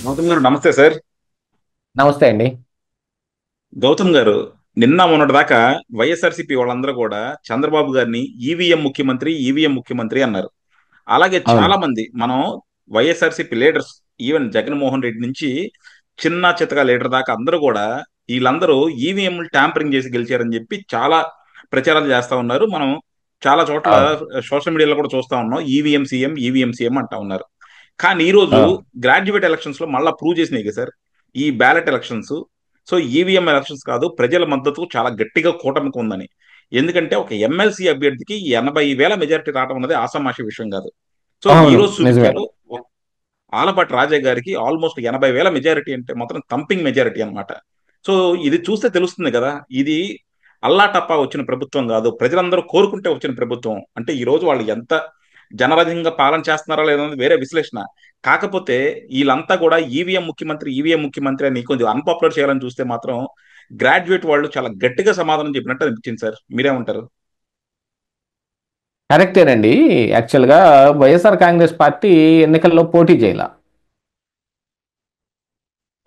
గౌతమ్ గారు నమస్తే సార్. నమస్తే అండి. గౌతమ్ గారు, నిన్న మొన్నటి దాకా వైఎస్ఆర్సీపీ వాళ్ళందరూ కూడా చంద్రబాబు గారిని ఈవీఎం ముఖ్యమంత్రి అన్నారు. అలాగే అవును. చాలా మంది మనం వైఎస్ఆర్సీపీ లీడర్స్, ఈవెన్ జగన్మోహన్ రెడ్డి నుంచి చిన్న చితక లీడర్ దాకా అందరూ కూడా వీళ్ళందరూ ఈవీఎం ట్యాంపరింగ్ చేసి గెలిచారని చెప్పి చాలా ప్రచారాలు చేస్తా ఉన్నారు. మనం చాలా చోట్ల అవును. సోషల్ మీడియాలో కూడా చూస్తా ఉన్నాం. ఈవీఎం సీఎం అంటా ఉన్నారు. కానీ ఈ రోజు అవును. గ్రాడ్యుయేట్ ఎలక్షన్స్ లో మళ్ళా ప్రూవ్ చేసినాయి కదా సార్, ఈ ballot elections. So EVM elections కాదు, ప్రజల మద్దతు చాలా గట్టిగా కూటమికి ఉందని. ఎందుకంటే ఒక ఎమ్మెల్సీ అభ్యర్థికి 80,000 మెజారిటీ రావడం అనేది ఆషామాషి విషయం కాదు. సో ఈ అవును. రోజు నిజమే. చూపించారు. ఆలపాటి రాజా గారికి ఆల్మోస్ట్ 80,000 మెజారిటీ అంటే మాత్రం థంపింగ్ మెజారిటీ అన్నమాట. సో ఇది చూస్తే తెలుస్తుంది కదా, ఇది అల్లాటప్పా వచ్చిన ప్రభుత్వం కాదు, ప్రజలందరూ కోరుకుంటే వచ్చిన ప్రభుత్వం. అంటే ఈ రోజు వాళ్ళు ఎంత జనరంజకంగా పాలన చేస్తున్నారా లేదన్నది వేరే విశ్లేషణ. కాకపోతే వీళ్ళంతా కూడా ఈవీఎం ముఖ్యమంత్రి అని కొంచెం అన్పాపులర్ చేయాలని చూస్తే మాత్రం గ్రాడ్యుయేట్ వాళ్ళు చాలా గట్టిగా సమాధానం చెప్పినట్టు అనిపించింది సార్. మీరేమంటారు? కరెక్టేనండి. యాక్చువల్‌గా వైఎస్ఆర్ కాంగ్రెస్ పార్టీ ఎన్నికల్లో పోటీ చేయలా.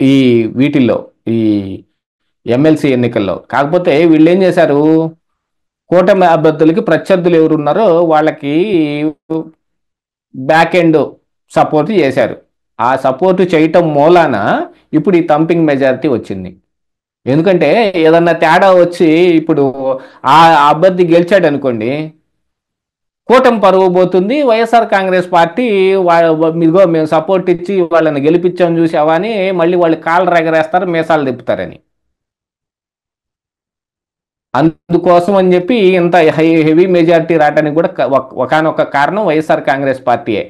ఈ వీటిల్లో ఈ ఎమ్మెల్సీ ఎన్నికల్లో. కాకపోతే వీళ్ళేం చేశారు, కూటమి అభ్యర్థులకి ప్రత్యర్థులు ఎవరున్నారో వాళ్ళకి బ్యాక్ ఎండ్ సపోర్ట్ చేశారు. ఆ సపోర్ట్ చేయటం మూలాన ఇప్పుడు ఈ థంపింగ్ మెజారిటీ వచ్చింది. ఎందుకంటే ఏదన్నా తేడా వచ్చి ఇప్పుడు ఆ అభ్యర్థి గెలిచాడనుకోండి, కూటమి పరువు పోతుంది. వైఎస్ఆర్ కాంగ్రెస్ పార్టీ ఇదిగో మేము సపోర్ట్ ఇచ్చి వాళ్ళని గెలిపించాం చూసావా అని మళ్ళీ వాళ్ళు కాళ్ళు ఎగరేస్తారు, మీసాలు తిప్పుతారని. అందుకోసం అని చెప్పి ఇంత హెవీ మెజారిటీ రావడానికి కూడా ఒకానొక కారణం వైఎస్ఆర్ కాంగ్రెస్ పార్టీయే.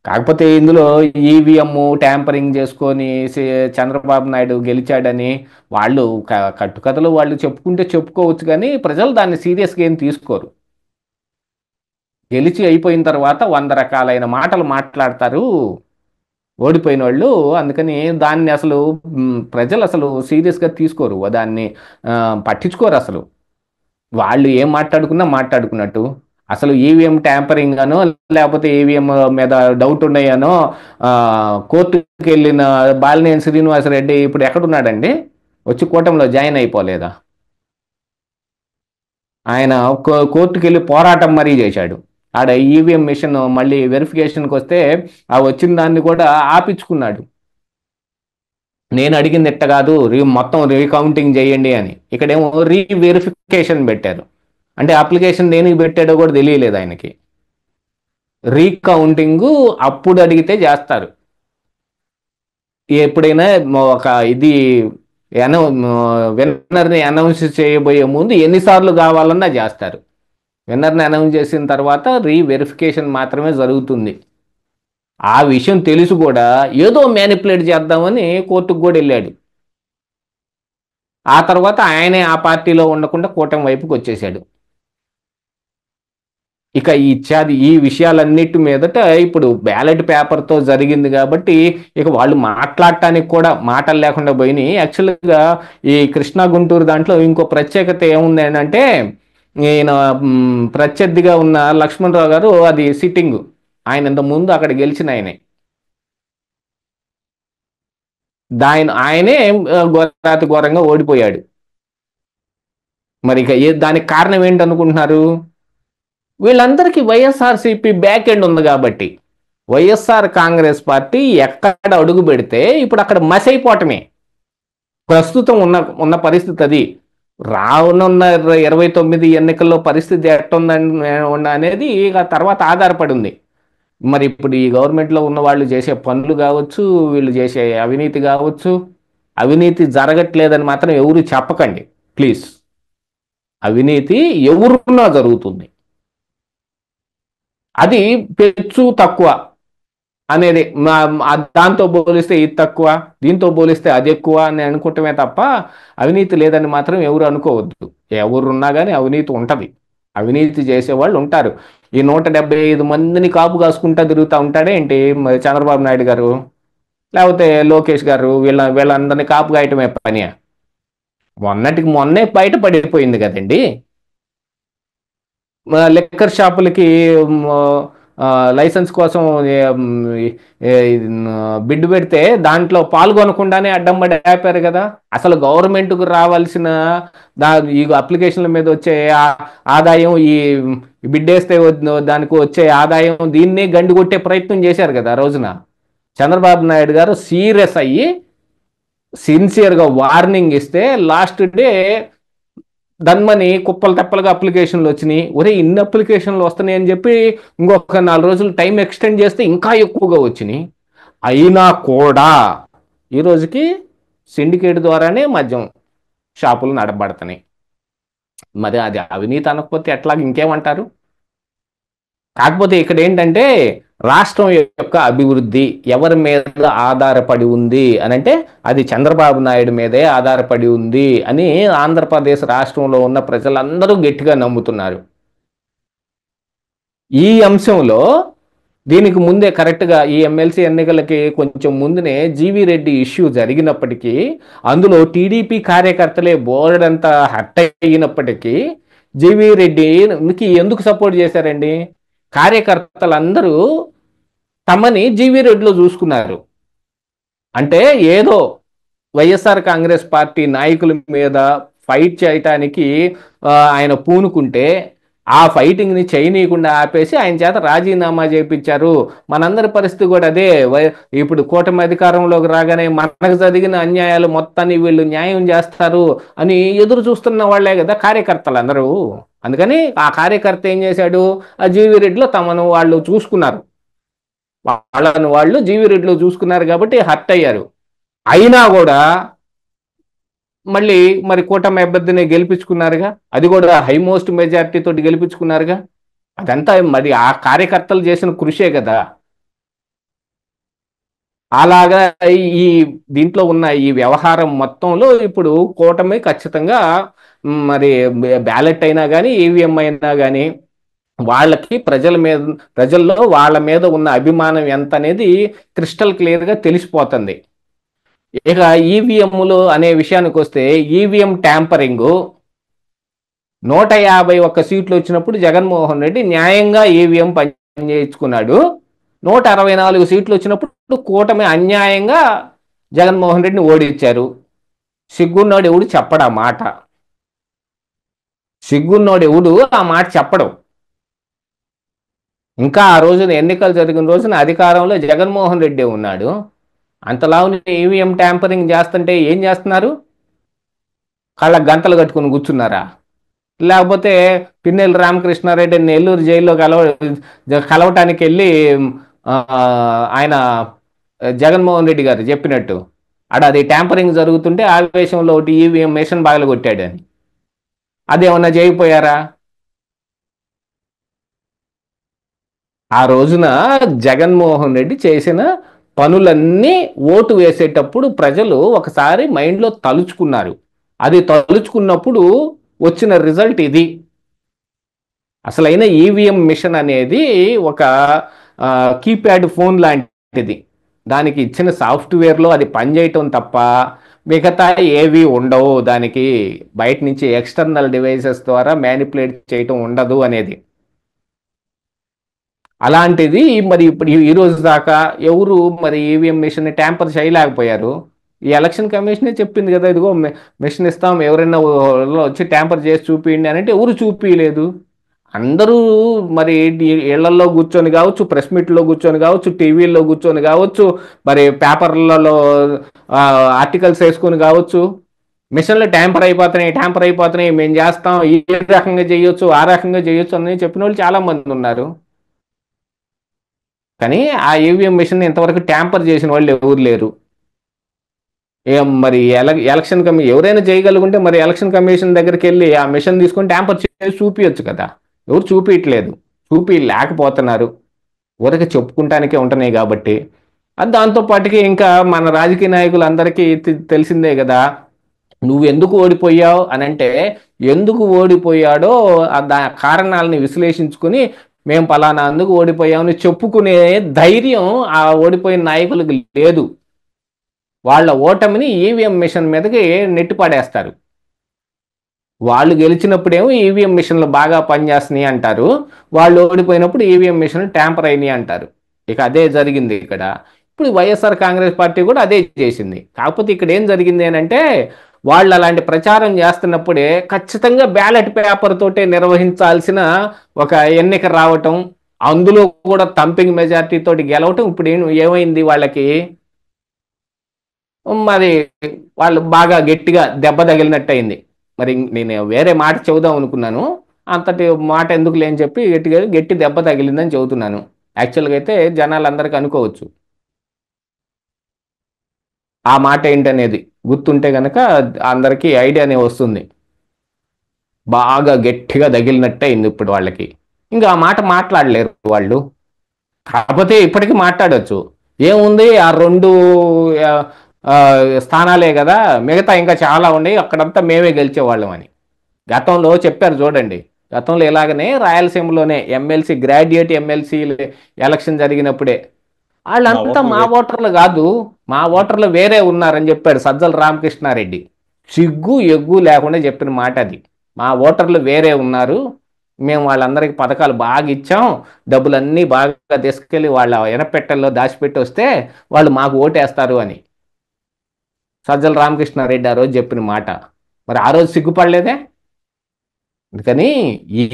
కాకపోతే ఇందులో ఈవీఎం ట్యాంపరింగ్ చేసుకొని చంద్రబాబు నాయుడు గెలిచాడని వాళ్ళు కట్టుకథలు వాళ్ళు చెప్పుకుంటే చెప్పుకోవచ్చు, కానీ ప్రజలు దాన్ని సీరియస్గా ఏం తీసుకోరు. గెలిచి అయిపోయిన తర్వాత 100 రకాలైన మాటలు మాట్లాడతారు ఓడిపోయిన వాళ్ళు. అందుకని దాన్ని అసలు ప్రజలు అసలు సీరియస్గా తీసుకోరు, దాన్ని పట్టించుకోరు అసలు. వాళ్ళు ఏం మాట్లాడుకున్నా మాట్లాడుకున్నట్టు. అసలు ఈవీఎం ట్యాంపరింగ్ అనో లేకపోతే ఈవీఎం మీద డౌట్ ఉన్నాయనో కోర్టుకి వెళ్ళిన బాలినేని శ్రీనివాసరెడ్డి ఇప్పుడు ఎక్కడున్నాడండి? వచ్చి కూటమిలో జాయిన్ అయిపోలేదా? ఆయన కోర్టుకి వెళ్ళి పోరాటం మరీ చేశాడు. ఆడ ఈవీఎం మిషన్ మళ్ళీ వెరిఫికేషన్కి వస్తే ఆ వచ్చిన దాన్ని కూడా ఆపించుకున్నాడు. నేను అడిగింది ఎట్ట కాదు, మొత్తం రీకౌంటింగ్ చేయండి అని. ఇక్కడేమో రీవెరిఫికేషన్ పెట్టారు. అంటే అప్లికేషన్ దేనికి పెట్టాడో కూడా తెలియలేదు ఆయనకి. రీకౌంటింగ్ అప్పుడు అడిగితే చేస్తారు. ఎప్పుడైనా ఒక ఇది విన్నర్ని అనౌన్స్ చేయబోయే ముందు ఎన్నిసార్లు కావాలన్నా చేస్తారు. విన్నర్ని అనౌన్స్ చేసిన తర్వాత రీవెరిఫికేషన్ మాత్రమే జరుగుతుంది. ఆ విషయం తెలుసు కూడా ఏదో మ్యానిపులేట్ చేద్దామని కోర్టుకు కూడా వెళ్ళాడు. ఆ తర్వాత ఆయనే ఆ పార్టీలో ఉండకుండా కూటమి వైపుకి వచ్చేసాడు. ఇక ఇచ్చాది ఈ విషయాలన్నిటి మీదట ఇప్పుడు బ్యాలెట్ పేపర్తో జరిగింది కాబట్టి ఇక వాళ్ళు మాట్లాడటానికి కూడా మాటలు లేకుండా పోయినాయి. యాక్చువల్గా ఈ కృష్ణా గుంటూరు దాంట్లో ఇంకో ప్రత్యేకత ఏముంది అంటే, ఈయన ప్రత్యర్థిగా ఉన్న లక్ష్మణరావు గారు అది సిట్టింగ్, ఆయన ఇంత ముందు అక్కడ గెలిచిన ఆయనే. ఆయనే ఘోరాతి ఘోరంగా ఓడిపోయాడు. మరి ఇక దానికి కారణం ఏంటనుకుంటున్నారు? వీళ్ళందరికీ వైఎస్ఆర్సీపీ బ్యాక్ ఎండ్ ఉంది కాబట్టి. వైఎస్ఆర్ కాంగ్రెస్ పార్టీ ఎక్కడ అడుగు పెడితే ఇప్పుడు అక్కడ మసైపోవటమే ప్రస్తుతం ఉన్న ఉన్న పరిస్థితి. అది రానున్న 29 ఎన్నికల్లో పరిస్థితి ఎట్టుందని అనేది ఇక తర్వాత ఆధారపడి ఉంది. మరి ఇప్పుడు ఈ గవర్నమెంట్లో ఉన్న వాళ్ళు చేసే పనులు కావచ్చు, వీళ్ళు చేసే అవినీతి కావచ్చు. అవినీతి జరగట్లేదని మాత్రం ఎవరు చెప్పకండి ప్లీజ్. అవినీతి ఎవరున్నా జరుగుతుంది. అది పెచ్చు తక్కువ అనేది దాంతో పోలిస్తే ఇది తక్కువ, దీంతో పోలిస్తే అది ఎక్కువ అని అనుకుంటమే తప్ప అవినీతి లేదని మాత్రం ఎవరు అనుకోవద్దు. ఎవరున్నా కానీ అవినీతి ఉంటుంది. అవినీతి చేసేవాళ్ళు ఉంటారు. ఈ 175 మందిని కాపు కాసుకుంటా తిరుగుతూ ఉంటాడే ఏంటి చంద్రబాబు నాయుడు గారు, లేకపోతే లోకేష్ గారు, వీళ్ళందరినీ కాపు కాయటమే పని. మొన్నటికి మొన్నే బయటపడిపోయింది కదండి. లిక్కర్ షాపులకి లైసెన్స్ కోసం బిడ్ పెడితే దాంట్లో పాల్గొనకుండానే అడ్డం పడి ఆపారు కదా. అసలు గవర్నమెంట్కు రావాల్సిన ఈ అప్లికేషన్ల మీద వచ్చే ఆదాయం, ఈ బిడ్ వేస్తే దానికి వచ్చే ఆదాయం, దీన్నే గండి కొట్టే ప్రయత్నం చేశారు కదా ఆ రోజున. చంద్రబాబు నాయుడు గారు సీరియస్ అయ్యి సిన్సియర్గా వార్నింగ్ ఇస్తే లాస్ట్ డే దన్మని కుప్పలు తెప్పలుగా అప్లికేషన్లు వచ్చినాయి. ఒరే ఇన్ని అప్లికేషన్లు వస్తున్నాయి అని చెప్పి ఇంకొక 4 రోజులు టైం ఎక్స్టెండ్ చేస్తే ఇంకా ఎక్కువగా వచ్చినాయి. అయినా కూడా ఈ రోజుకి సిండికేట్ ద్వారానే మద్యం షాపులు నడబడుతున్నాయి. మరి అది అవినీతి అనకపోతే ఎట్లా, ఇంకేమంటారు? కాకపోతే ఇక్కడ ఏంటంటే రాష్ట్రం యొక్క అభివృద్ధి ఎవరి మీద ఆధారపడి ఉంది అని అంటే అది చంద్రబాబు నాయుడు మీదే ఆధారపడి ఉంది అని ఆంధ్రప్రదేశ్ రాష్ట్రంలో ఉన్న ప్రజలందరూ గట్టిగా నమ్ముతున్నారు. ఈ అంశంలో దీనికి ముందే కరెక్ట్గా ఈ ఎమ్మెల్సీ ఎన్నికలకి కొంచెం ముందునే జీవీ రెడ్డి ఇష్యూ జరిగినప్పటికీ అందులో టీడీపీ కార్యకర్తలే బోర్డంతా హర్ట్ అయినప్పటికీ జీవీ రెడ్డికి ఎందుకు సపోర్ట్ చేశారండి? కార్యకర్తలందరూ తమని జీవీ రెడ్డిలో చూసుకున్నారు. అంటే ఏదో వైఎస్ఆర్ కాంగ్రెస్ పార్టీ నాయకుల మీద ఫైట్ చేయటానికి ఆయన పూనుకుంటే ఆ ఫైటింగ్ని చేయనీయకుండా ఆపేసి ఆయన చేత రాజీనామా చేయించారు. మనందరి పరిస్థితి కూడా అదే. ఇప్పుడు కూటమి అధికారంలోకి రాగానే మనకు జరిగిన అన్యాయాలు మొత్తాన్ని వీళ్ళు న్యాయం చేస్తారు అని ఎదురు చూస్తున్న వాళ్లే కదా కార్యకర్తలు అందరూ. అందుకని ఆ కార్యకర్త ఏం చేశాడు, ఆ జీవీ రెడ్డిలో తమను వాళ్ళు చూసుకున్నారు, వాళ్ళను వాళ్ళు జీవీ రెడ్డిలో చూసుకున్నారు కాబట్టి హర్ట్ అయ్యారు. అయినా కూడా మళ్ళీ మరి కూటమి అభ్యర్థిని గెలిపించుకున్నారుగా, అది కూడా హైమోస్ట్ మెజారిటీ తోటి గెలిపించుకున్నారుగా. అదంతా మరి ఆ కార్యకర్తలు చేసిన కృషే కదా. అలాగా ఈ దీంట్లో ఉన్న ఈ వ్యవహారం మొత్తంలో ఇప్పుడు కూటమి ఖచ్చితంగా మరి బ్యాలెట్ అయినా కానీ ఈవీఎం అయినా కానీ వాళ్ళకి ప్రజల్లో వాళ్ళ మీద ఉన్న అభిమానం ఎంత అనేది క్రిస్టల్ క్లియర్గా తెలిసిపోతుంది. ఇక ఈవీఎంలు అనే విషయానికి వస్తే ఈవీఎం ట్యాంపరింగ్ 151 సీట్లు వచ్చినప్పుడు జగన్మోహన్ రెడ్డి న్యాయంగా ఈవీఎం పనిచేయించుకున్నాడు. 164 సీట్లు వచ్చినప్పుడు కూటమి అన్యాయంగా జగన్మోహన్ రెడ్డిని ఓడించారు. సిగ్గున్నోడు ఎవడు చెప్పడు ఆ మాట. సిగ్గున్నోడు ఎవడు ఆ మాట చెప్పడం. ఇంకా ఆ రోజున ఎన్నికలు జరిగిన రోజున అధికారంలో జగన్మోహన్ రెడ్డి ఉన్నాడు. అంతలా ఈవీఎం ట్యాంపరింగ్ చేస్తుంటే ఏం చేస్తున్నారు? కళ్ళ గంటలు కట్టుకుని కూర్చున్నారా? లేకపోతే పిన్నెల్లి రామకృష్ణారెడ్డి నెల్లూరు జైల్లో కలవటానికి వెళ్ళి ఆయన జగన్మోహన్ రెడ్డి గారు చెప్పినట్టు అది ట్యాంపరింగ్ జరుగుతుంటే ఆవేశంలో ఒకటి ఈవీఎం మిషన్ బాగలు కొట్టాడని, అదేమన్నా చేయకపోయారా? ఆ రోజున జగన్మోహన్ రెడ్డి చేసిన పనులన్నీ ఓటు వేసేటప్పుడు ప్రజలు ఒకసారి మైండ్లో తలుచుకున్నారు. అది తలుచుకున్నప్పుడు వచ్చిన రిజల్ట్ ఇది. అసలైన ఈవీఎం మిషన్ అనేది ఒక కీప్యాడ్ ఫోన్ లాంటిది. దానికి ఇచ్చిన సాఫ్ట్వేర్లో అది పనిచేయటం తప్ప మిగతా ఏవి ఉండవు. దానికి బయట నుంచి ఎక్స్టర్నల్ డివైసెస్ ద్వారా మ్యానిపులేట్ చేయటం ఉండదు అనేది. అలాంటిది మరి ఇప్పుడు ఈ రోజు దాకా ఎవరు మరి ఈవీఎం మిషన్ ట్యాంపర్ చేయలేకపోయారు. ఈ ఎలక్షన్ కమిషనే చెప్పింది కదా, ఇదిగో మిషన్ ఇస్తాం, ఎవరైనా వచ్చి ట్యాంపర్ చేసి చూపించండి అని అంటే ఎవరు చూపించలేదు. అందరూ మరి ఇళ్లలో కూర్చొని కావచ్చు, ప్రెస్ మీట్లో కూర్చొని కావచ్చు, టీవీల్లో కూర్చొని కావచ్చు, మరి పేపర్లలో ఆర్టికల్స్ వేసుకొని కావచ్చు, మిషన్లు ట్యాంపర్ అయిపోతున్నాయి మేము చేస్తాం, ఈ రకంగా చేయొచ్చు ఆ రకంగా చేయొచ్చు అని చెప్పిన వాళ్ళు చాలా మంది ఉన్నారు. కానీ ఆ ఈవీఎం మిషన్ ఇంతవరకు ట్యాంపర్ చేసిన వాళ్ళు ఎవరు లేరు. మరి ఎలక్షన్ కమిషన్ ఎవరైనా చేయగలుగుంటే మరి ఎలక్షన్ కమిషన్ దగ్గరికి వెళ్ళి ఆ మిషన్ తీసుకొని ట్యాంపర్ చేసి చూపించచ్చు కదా. ఎవరు చూపించట్లేదు, లేకపోతున్నారు, ఊరికి చెప్పుకుంటానికే ఉంటున్నాయి కాబట్టి. అది దాంతోపాటుకి ఇంకా మన రాజకీయ నాయకులందరికీ తెలిసిందే కదా, నువ్వు ఎందుకు ఓడిపోయావు అని అంటే ఎందుకు ఓడిపోయాడో కారణాలని విశ్లేషించుకుని మేము పలానా అందుకు ఓడిపోయామని చెప్పుకునే ధైర్యం ఆ ఓడిపోయిన నాయకులకు లేదు. వాళ్ళ ఓటమిని ఈవీఎం మిషన్ మీదకి నెట్టిపాడేస్తారు. వాళ్ళు గెలిచినప్పుడేమో ఈవీఎం మిషన్లు బాగా పనిచేస్తున్నాయి అంటారు, వాళ్ళు ఓడిపోయినప్పుడు ఈవీఎం మిషన్లు ట్యాంపర్ అయినాయి అంటారు. ఇక అదే జరిగింది ఇక్కడ. ఇప్పుడు వైఎస్ఆర్ కాంగ్రెస్ పార్టీ కూడా అదే చేసింది. కాకపోతే ఇక్కడ ఏం జరిగింది అని అంటే, వాళ్ళు అలాంటి ప్రచారం చేస్తున్నప్పుడే ఖచ్చితంగా బ్యాలెట్ పేపర్ తోటే నిర్వహించాల్సిన ఒక ఎన్నిక రావటం, అందులో కూడా తంపింగ్ మెజారిటీ తోటి గెలవటం. ఇప్పుడు ఏమైంది వాళ్ళకి, మరి వాళ్ళు బాగా గట్టిగా దెబ్బ తగిలినట్టు అయింది. మరి నేను వేరే మాట చెబుదాం అనుకున్నాను, అంతటి మాట ఎందుకు లేని చెప్పి గట్టిగా గట్టి దెబ్బ తగిలిందని చెబుతున్నాను. యాక్చువల్గా అయితే జనాలందరికీ అనుకోవచ్చు ఆ మాట ఏంటనేది, గుర్తుంటే గనక అందరికీ ఐడియానే వస్తుంది. బాగా గట్టిగా తగిలినట్టే అయింది ఇప్పుడు వాళ్ళకి. ఇంకా ఆ మాట మాట్లాడలేరు వాళ్ళు. కాకపోతే ఇప్పటికీ మాట్లాడవచ్చు. ఏముంది, ఆ రెండు ఆ, ఆ, స్థానాలే కదా, మిగతా ఇంకా చాలా ఉన్నాయి, అక్కడంతా మేమే గెలిచేవాళ్ళం అని గతంలో చెప్పారు చూడండి. గతంలో ఇలాగనే రాయలసీమలోనే ఎమ్మెల్సీ, గ్రాడ్యుయేట్ ఎమ్మెల్సీ ఎలక్షన్ జరిగినప్పుడే మా వాళ్ళంతా ఓటర్లు మా ఓటర్లు కాదు, మా ఓటర్లు వేరే ఉన్నారని చెప్పాడు సజ్జల రామకృష్ణారెడ్డి. సిగ్గు ఎగ్గు లేకుండా చెప్పిన మాట అది. మా ఓటర్లు వేరే ఉన్నారు, మేము వాళ్ళందరికీ పథకాలు బాగా ఇచ్చాం, డబ్బులన్నీ బాగా తీసుకెళ్ళి వాళ్ళ ఎనపెట్టెల్లో దాచిపెట్టి వస్తే వాళ్ళు మాకు ఓటేస్తారు అని సజ్జల రామకృష్ణారెడ్డి ఆ రోజు చెప్పిన మాట. మరి ఆ రోజు సిగ్గుపడలేదే? అందుకని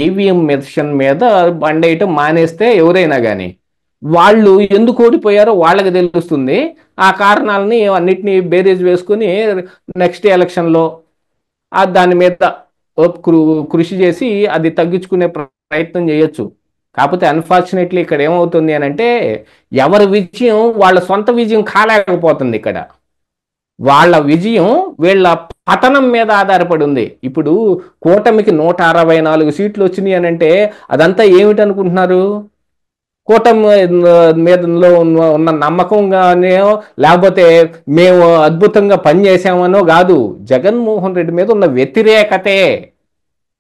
ఈవీఎం మిషన్ మీద బండేయటం మానేస్తే ఎవరైనా కానీ వాళ్ళు ఎందుకు ఓడిపోయారో వాళ్ళకి తెలుస్తుంది. ఆ కారణాలని అన్నిటినీ బేరీజ్ వేసుకుని నెక్స్ట్ ఎలక్షన్లో దాని మీద కృషి చేసి అది తగ్గించుకునే ప్రయత్నం చేయొచ్చు. కాకపోతే అన్ఫార్చునేట్లీ ఇక్కడ ఏమవుతుంది అని అంటే, ఎవరి విజయం వాళ్ళ సొంత విజయం కాలేకపోతుంది. ఇక్కడ వాళ్ళ విజయం వీళ్ళ పతనం మీద ఆధారపడి ఉంది. ఇప్పుడు కూటమికి 164 సీట్లు వచ్చినాయి అని అంటే అదంతా ఏమిటి అనుకుంటున్నారు? కూటమి మీదలో ఉన్న నమ్మకంగానే, లేకపోతే మేము అద్భుతంగా పనిచేసామనో కాదు, జగన్మోహన్ రెడ్డి మీద ఉన్న వ్యతిరేకతే.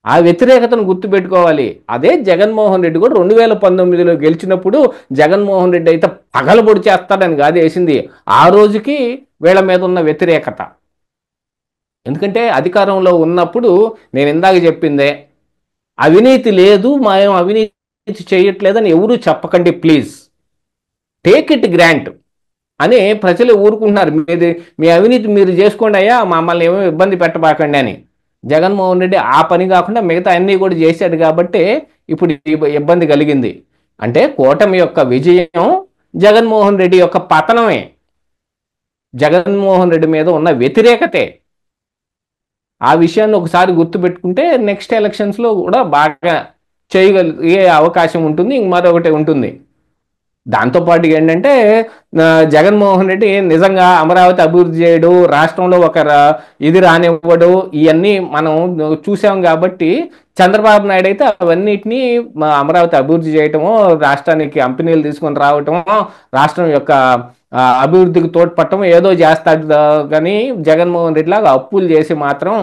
ఆ వ్యతిరేకతను గుర్తుపెట్టుకోవాలి. అదే జగన్మోహన్ రెడ్డి కూడా 2019లో గెలిచినప్పుడు జగన్మోహన్ రెడ్డి అయితే పగలబొడి చేస్తాడని కాదు వేసింది, ఆ రోజుకి వీళ్ళ మీద ఉన్న వ్యతిరేకత. ఎందుకంటే అధికారంలో ఉన్నప్పుడు నేను ఇందాక చెప్పిందే, అవినీతి లేదు, మేము అవినీతి చేయట్లేదని ఎవరూ చెప్పకండి ప్లీజ్, టేక్ ఇట్ గ్రాంట్ అని ప్రజలు ఊరుకుంటున్నారు. మీది మీ అవినీతి మీరు చేసుకోండి అయ్యా, మమ్మల్ని ఏమో ఇబ్బంది పెట్టబాకండి అని. జగన్మోహన్ రెడ్డి ఆ పని కాకుండా మిగతా అన్నీ కూడా చేశాడు కాబట్టి ఇప్పుడు ఇబ్బంది కలిగింది. అంటే కూటమి యొక్క విజయం జగన్మోహన్ రెడ్డి యొక్క పతనమే, జగన్మోహన్ రెడ్డి మీద ఉన్న వ్యతిరేకతే. ఆ విషయాన్ని ఒకసారి గుర్తుపెట్టుకుంటే నెక్స్ట్ ఎలక్షన్స్లో కూడా బాగా చేయగలిగే అవకాశం ఉంటుంది. మరొకటి ఉంటుంది దాంతోపాటు ఏంటంటే, జగన్మోహన్ రెడ్డి నిజంగా అమరావతి అభివృద్ధి చేయడు, రాష్ట్రంలో ఒక ఇది రానివ్వడు, ఇవన్నీ మనం చూసాం. కాబట్టి చంద్రబాబు నాయుడు అయితే అవన్నిటినీ అమరావతి అభివృద్ధి చేయటమో, రాష్ట్రానికి కంపెనీలు తీసుకొని రావటమో, రాష్ట్రం యొక్క అభివృద్ధికి తోడ్పడటం ఏదో చేస్తాడు. కానీ జగన్మోహన్ రెడ్డి లాగా అప్పులు చేసి మాత్రం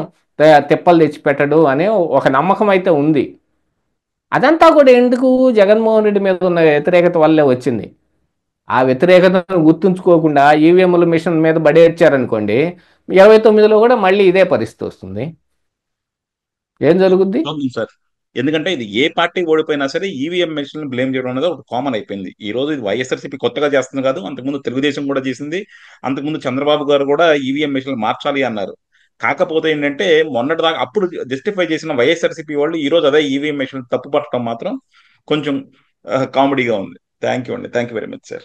తిప్పలు తెచ్చిపెట్టడు అనే ఒక నమ్మకం అయితే ఉంది. అదంతా కూడా ఎందుకు, జగన్మోహన్ రెడ్డి మీద ఉన్న వ్యతిరేకత వల్లే వచ్చింది. ఆ వ్యతిరేకతను గుర్తుంచుకోకుండా ఈవీఎంల మిషన్ మీద బడేర్చారనుకోండి, 29లో కూడా మళ్ళీ ఇదే పరిస్థితి వస్తుంది. ఏం జరుగుద్ది? అవును సార్. ఎందుకంటే ఇది ఏ పార్టీ ఓడిపోయినా సరే ఈవీఎం మెషిన్ బ్లేమ్ చేయడం అనేది ఒక కామన్ అయిపోయింది. ఈ రోజు ఇది వైఎస్ఆర్సీపీ కొత్తగా చేస్తుంది కాదు, అంతకుముందు తెలుగుదేశం కూడా చేసింది. అంతకుముందు చంద్రబాబు గారు కూడా ఈవీఎం మెషిన్లు మార్చాలి అన్నారు. కాకపోతే ఏంటంటే మొన్నటి దాకా అప్పుడు జస్టిఫై చేసిన వైఎస్ఆర్సీపీ వాళ్ళు ఈ రోజు అదే ఈవీఎం మెషిన్ తప్పు పట్టడం మాత్రం కొంచెం కామెడీగా ఉంది. థ్యాంక్ యూ అండి, thank you very much sir.